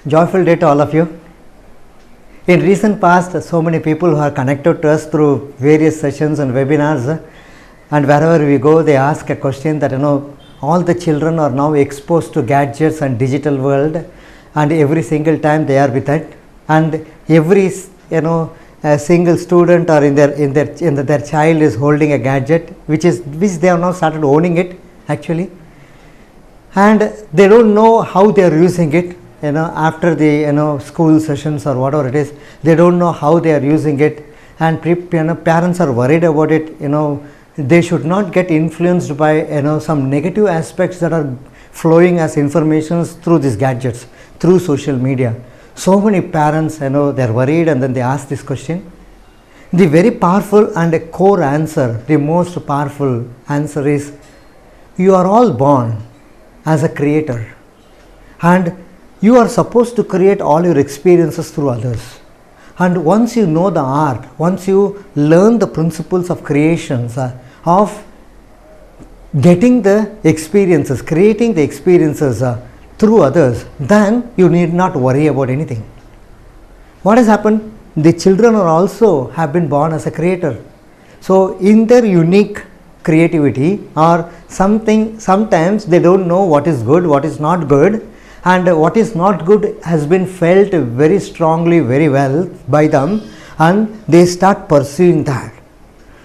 Joyful day to all of you. In recent past, so many people who are connected to us through various sessions and webinars, and wherever we go, they ask a question that all the children are now exposed to gadgets and digital world, and every single time they are with it, and every a single student or their child is holding a gadget, which they have now started owning it actually, and they don't know how they are using it. After the school sessions or whatever it is, they don't know how they are using it, and parents are worried about it. They should not get influenced by some negative aspects that are flowing as informations through these gadgets, through social media. So many parents they are worried, and then they ask this question. The very powerful and a core answer, the most powerful answer is, you are all born as a creator, and you are supposed to create all your experiences through others. And once you know the art, once you learn the principles of creations, of getting the experiences, creating the experiences through others, then you need not worry about anything. What has happened? The children are also have been born as a creator. So in their unique creativity or something, sometimes they don't know what is good, what is not good, and what is not good has been felt very strongly, very well by them, and they start pursuing that.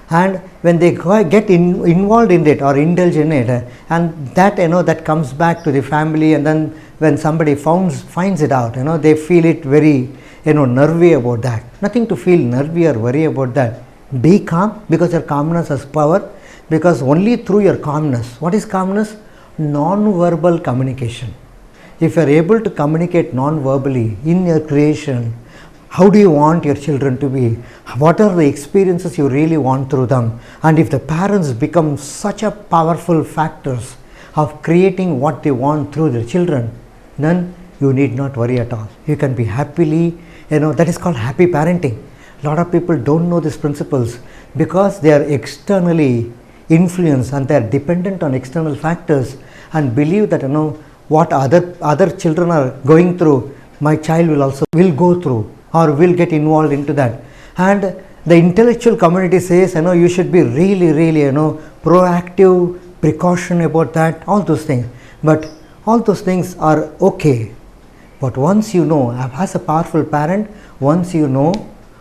And when they get involved in it or indulge in it, and that that comes back to the family, and then when somebody finds it out, they feel it very nervy about that. Nothing to feel nervy or worry about that. Be calm, because your calmness has power, because only through your calmness. What is calmness? Non-verbal communication. If you are able to communicate non-verbally in your creation, how do you want your children to be? What are the experiences you really want through them? And if the parents become such a powerful factors of creating what they want through their children, then you need not worry at all. You can be happily, that is called happy parenting. A lot of people don't know these principles because they are externally influenced and they are dependent on external factors and believe that what other children are going through, my child will go through or will get involved into that. And the intellectual community says you should be really proactive, precaution about that, all those things. But all those things are okay. But once you know, as a powerful parent, once you know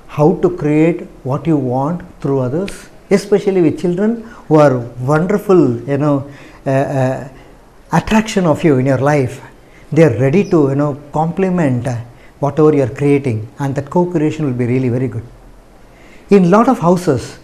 how to create what you want through others, especially with children who are wonderful attraction of you in your life, they are ready to complement whatever you are creating, and that co-creation will be really very good. In lot of houses,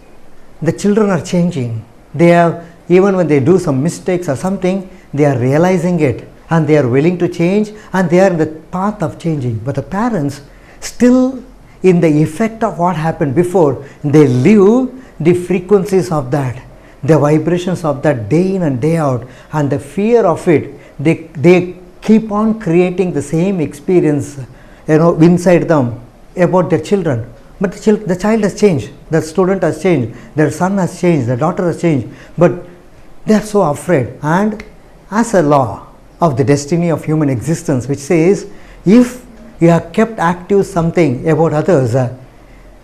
the children are changing. They have, even when they do some mistakes or something, they are realizing it and they are willing to change, and they are in the path of changing. But the parents still in the effect of what happened before, they live the frequencies of that, the vibrations of that day in and day out, and the fear of it, they keep on creating the same experience inside them about their children. But the child has changed, the student has changed, their son has changed, their daughter has changed, but they are so afraid. And as a law of the destiny of human existence, which says if you have kept active something about others,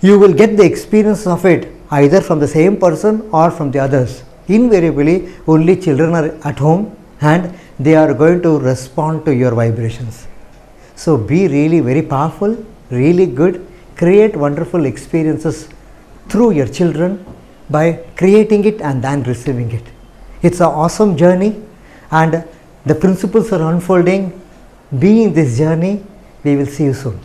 you will get the experience of it either from the same person or from the others. Invariably, only children are at home and they are going to respond to your vibrations. So be really very powerful, really good, create wonderful experiences through your children by creating it and then receiving it. It's an awesome journey, and the principles are unfolding. Be in this journey. We will see you soon.